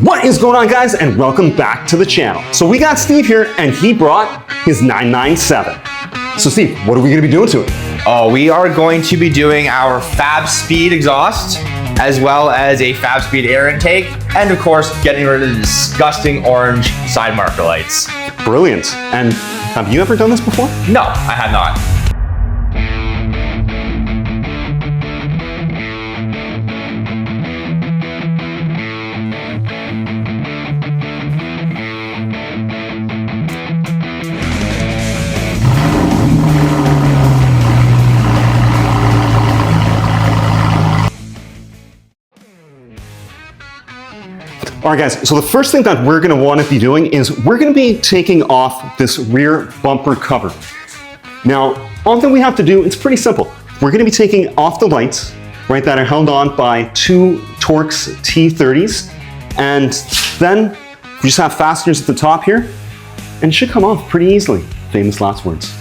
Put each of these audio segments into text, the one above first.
What is going on, guys, and welcome back to the channel. So we got Steve here and he brought his 997. So Steve, what are we gonna be doing to it? Oh, we are going to be doing our Fabspeed exhaust, as well as a Fabspeed air intake, and of course, getting rid of the disgusting orange side marker lights. Brilliant. And have you ever done this before? No, I have not. All right, guys, so the first thing that we're gonna wanna be doing is we're gonna be taking off this rear bumper cover. Now, all that we have to do, it's pretty simple. We're gonna be taking off the lights, right, that are held on by two Torx T30s, and then we just have fasteners at the top here, and it should come off pretty easily. Famous last words.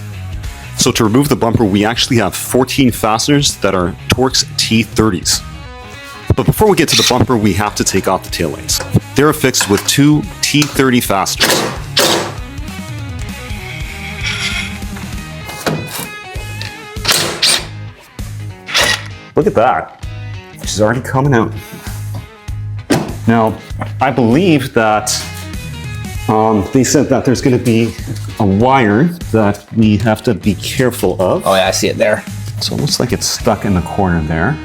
So to remove the bumper, we actually have 14 fasteners that are Torx T30s. But before we get to the bumper, we have to take off the taillights. They're affixed with two T30 fasteners. Look at that. She's already coming out. Now, I believe that they said that there's going to be a wire that we have to be careful of. Oh yeah, I see it there. So it looks like it's stuck in the corner there.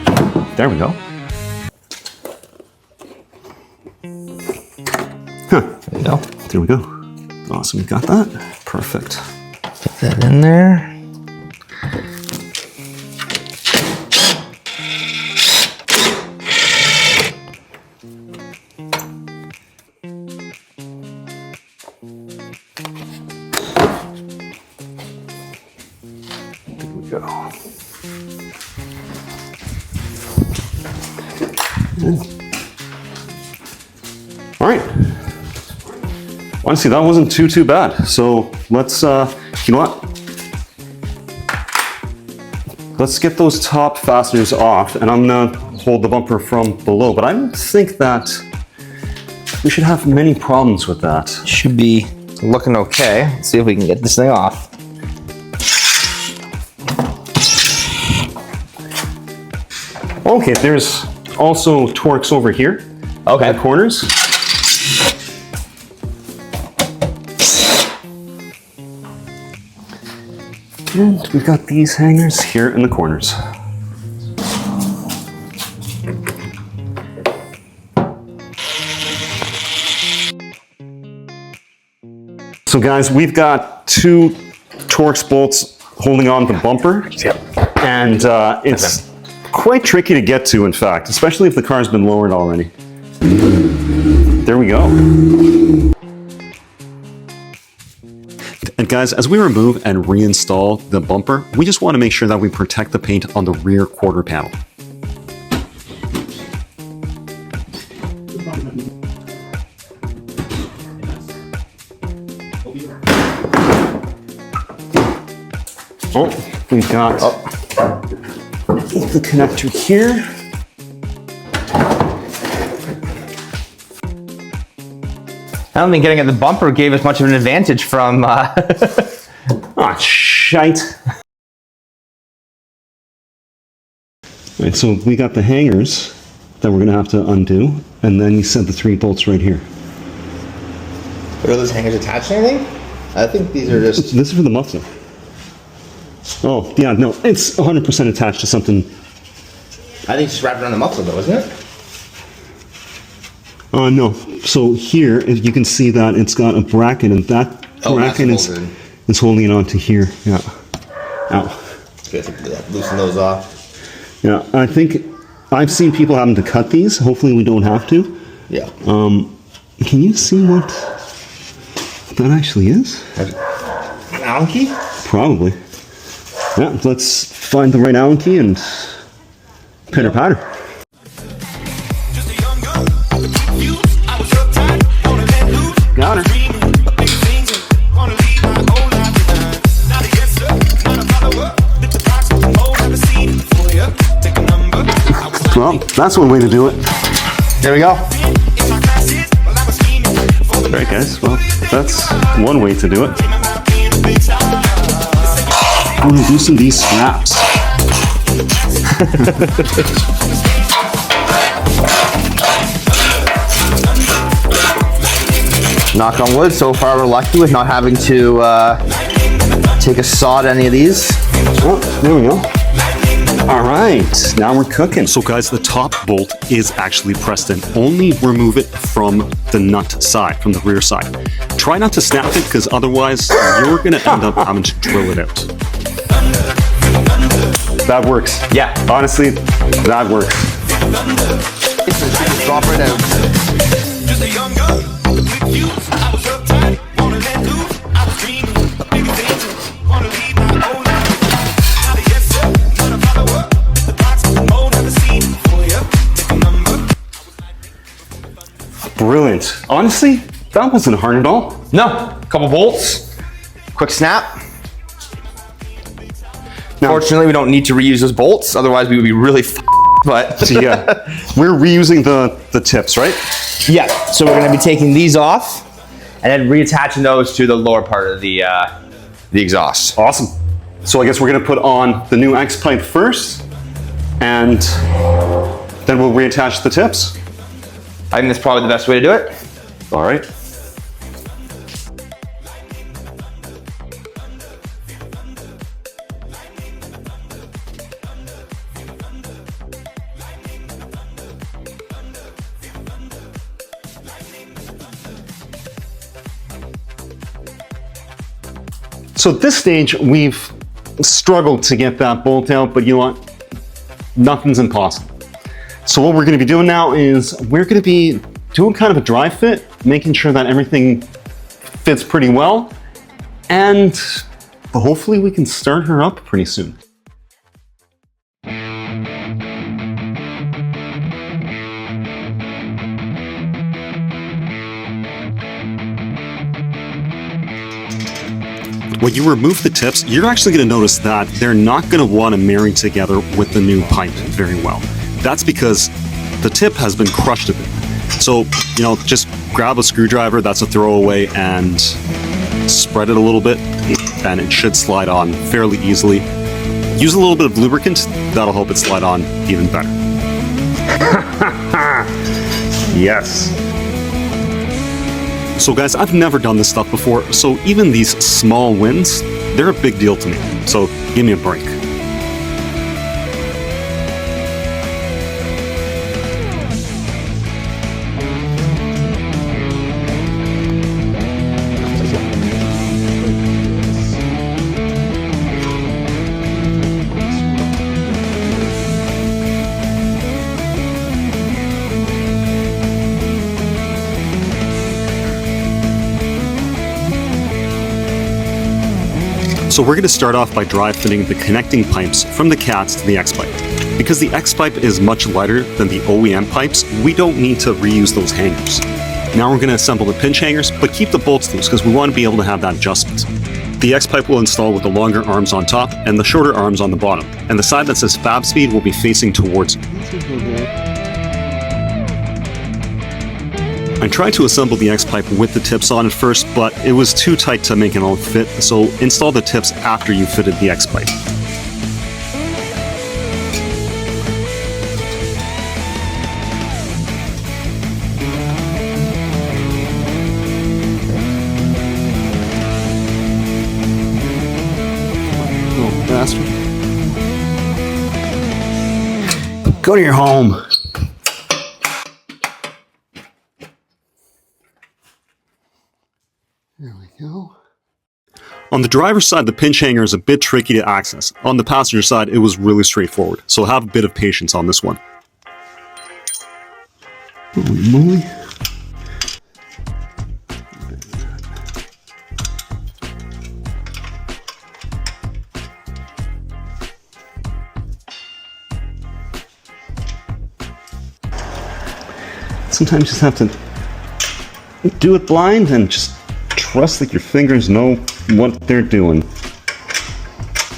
There we go. Huh. There we go. There we go. Awesome, we got that. Perfect. Put that in there. There we go. All right. Honestly, that wasn't too bad. So let's, you know what? Let's get those top fasteners off, and I'm gonna hold the bumper from below, but I don't think that we should have many problems with that. Should be looking okay. Let's see if we can get this thing off. Okay, there's also Torx over here. Okay. In the corners. And we've got these hangers here in the corners. So guys, we've got two Torx bolts holding on the bumper. Yep. And it's quite tricky to get to, in fact, especially if the car's been lowered already. There we go. And guys, as we remove and reinstall the bumper, we just want to make sure that we protect the paint on the rear quarter panel. Oh, we've got the connector here. I don't think getting at the bumper gave us much of an advantage from Ah, shite. Right, so we got the hangers that we're gonna have to undo, and then you set the three bolts right here. Are those hangers attached to anything? I think these are just... This is for the muffler. Oh, yeah, no, it's 100% attached to something. I think it's just wrapped around the muffler though, isn't it? No, so here, if you can see that it's got a bracket, and that bracket is holding it onto here, yeah. Ow. Basically, loosen those off. Yeah, I think I've seen people having to cut these. Hopefully we don't have to. Yeah. Can you see what that actually is? An Allen key? Probably. Yeah, let's find the right Allen key and pitter patter. Got her. Well, that's one way to do it. There we go. right, guys. Well, that's one way to do it. I'm gonna loosen these straps. Knock on wood, so far we're lucky with not having to take a saw to any of these. Oh, there we go. All right, now we're cooking. So guys, the top bolt is actually pressed in. Only remove it from the nut side, from the rear side. Try not to snap it, because otherwise you're gonna end up having to drill it out. That works. Yeah. Honestly, that works. Drop right out. Just a young gun with you. I was uptight, wanna let loose. I was dreaming, big things, wanna leave my own life. Not a yes sir, not a follower. The box is more than the scene for you. Take a number. Brilliant. Honestly, that wasn't hard at all. No, couple bolts, quick snap. Now, Fortunately, we don't need to reuse those bolts. Otherwise, we would be really but yeah, we're reusing the tips, right? yeah. So we're going to be taking these off and then reattaching those to the lower part of the exhaust. Awesome. So I guess we're gonna put on the new X pipe first, and then we'll reattach the tips. I think that's probably the best way to do it. All right. So at this stage, we've struggled to get that bolt out, but you know what? Nothing's impossible. So what we're gonna be doing now is we're gonna be doing kind of a dry fit, making sure that everything fits pretty well, and hopefully we can start her up pretty soon. When you remove the tips, you're actually going to notice that they're not going to want to marry together with the new pipe very well. That's because the tip has been crushed a bit. So, you know, just grab a screwdriver, that's a throwaway, and spread it a little bit, and it should slide on fairly easily. Use a little bit of lubricant, that'll help it slide on even better. Yes. So guys, I've never done this stuff before, so even these small wins, they're a big deal to me. So give me a break. So we're going to start off by dry fitting the connecting pipes from the cats to the X pipe. Because the X pipe is much lighter than the OEM pipes, we don't need to reuse those hangers. Now we're going to assemble the pinch hangers, but keep the bolts loose because we want to be able to have that adjustment. The X pipe will install with the longer arms on top and the shorter arms on the bottom, and the side that says Fabspeed will be facing towards. I tried to assemble the X pipe with the tips on at first, but it was too tight to make it all fit, so install the tips after you fitted the X pipe. Little bastard. Go to your home. There we go. On the driver's side, the pinch hanger is a bit tricky to access. On the passenger side, it was really straightforward, so have a bit of patience on this one. Holy moly. Sometimes you just have to do it blind and just trust that your fingers know what they're doing.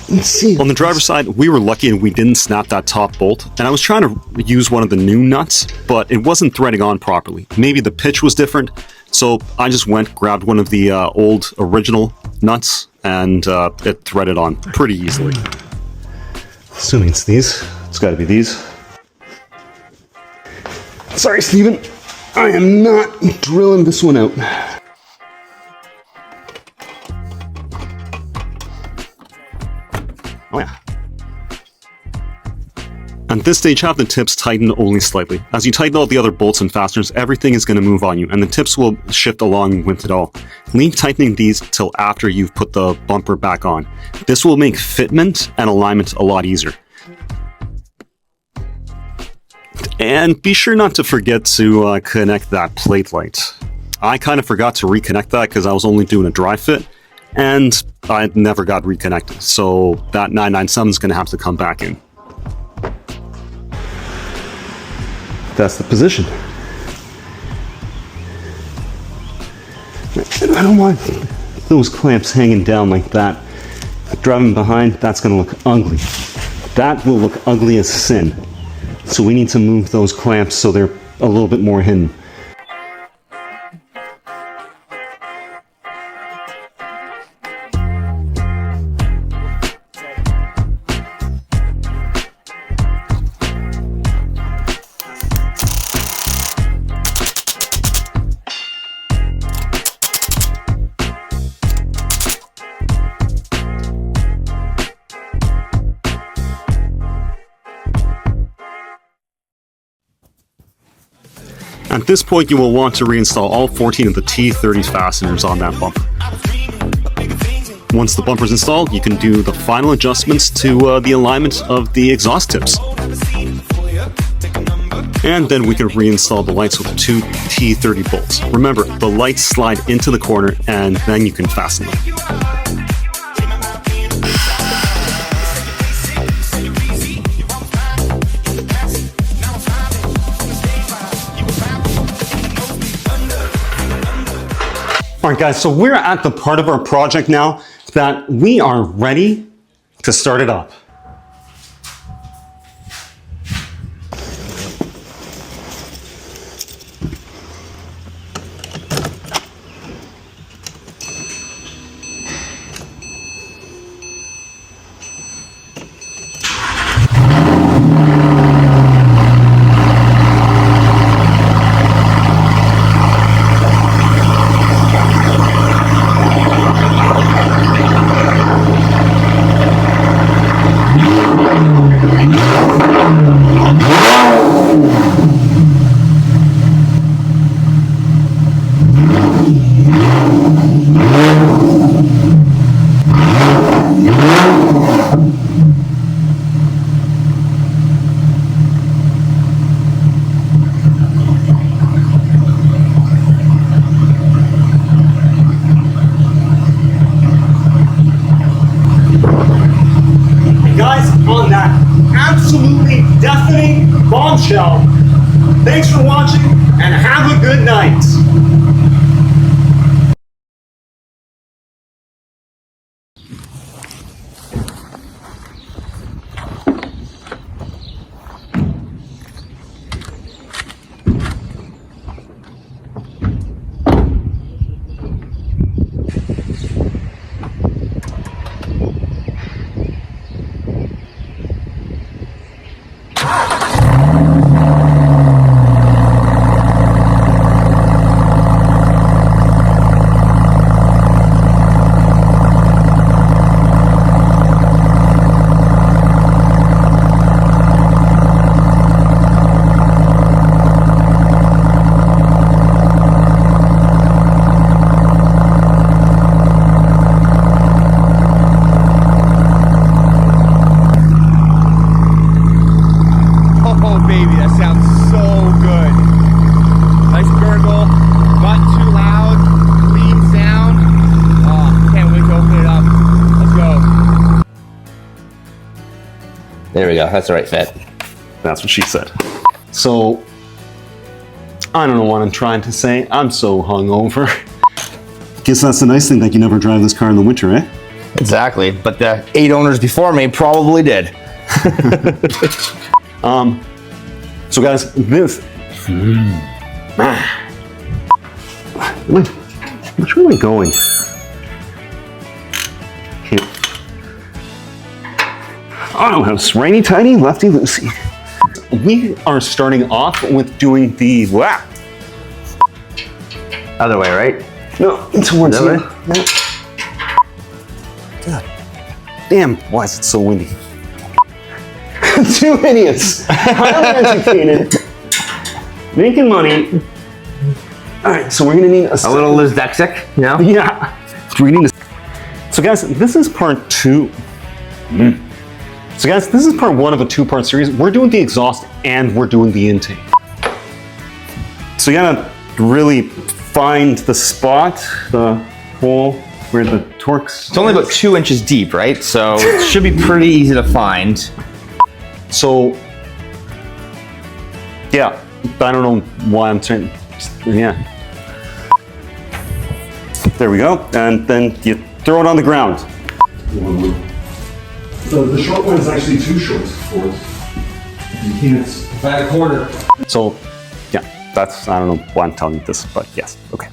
Let's see. On the driver's side, we were lucky and we didn't snap that top bolt. And I was trying to use one of the new nuts, but it wasn't threading on properly. Maybe the pitch was different. So I just grabbed one of the old original nuts, and it threaded on pretty easily. Assuming it's these. It's got to be these. Sorry, Steven. I am not drilling this one out. Oh yeah. At this stage, have the tips tightened only slightly. As you tighten all the other bolts and fasteners, everything is going to move on you, and the tips will shift along with it all. Leave tightening these till after you've put the bumper back on. This will make fitment and alignment a lot easier. And be sure not to forget to connect that plate light. I kind of forgot to reconnect that because I was only doing a dry fit, and I never got reconnected. So that 997 is going to have to come back in. That's the position. I don't want those clamps hanging down like that. Driving behind, that's going to look ugly. That will look ugly as sin. So we need to move those clamps so they're a little bit more hidden. At this point, you will want to reinstall all 14 of the T30 fasteners on that bumper. Once the bumper is installed, you can do the final adjustments to the alignment of the exhaust tips. And then we can reinstall the lights with 2 T30 bolts. Remember, the lights slide into the corner and then you can fasten them. Alright guys, so we're at the part of our project now that we are ready to start it up. On that absolutely deafening bombshell, thanks for watching and have a good night. There we go. That's the right fit. That's what she said. So, I don't know what I'm trying to say. I'm so hungover. Guess that's the nice thing that you never drive this car in the winter, eh? Exactly, but the 8 owners before me probably did. So guys, this. Which way am I going? Here. Oh, it's righty tighty, lefty loosey. We are starting off with doing the Other way, right? No, towards That you. way? Yeah. God damn, why is it so windy? 2 idiots, highly educated, making money. All right, so we're gonna need A little dyslexic, you know? Yeah. So guys, this is part 2. So guys, this is part 1 of a 2-part series. We're doing the exhaust and we're doing the intake. So you gotta really find the spot, the hole where the torque's. It's only about 2 inches deep, right? So it should be pretty easy to find. So, yeah, I don't know why I'm trying. Yeah. There we go. And then you throw it on the ground. The short one is actually too short for it. You can't. Back a quarter. So, yeah, that's, I don't know why I'm telling you this, but yes, okay.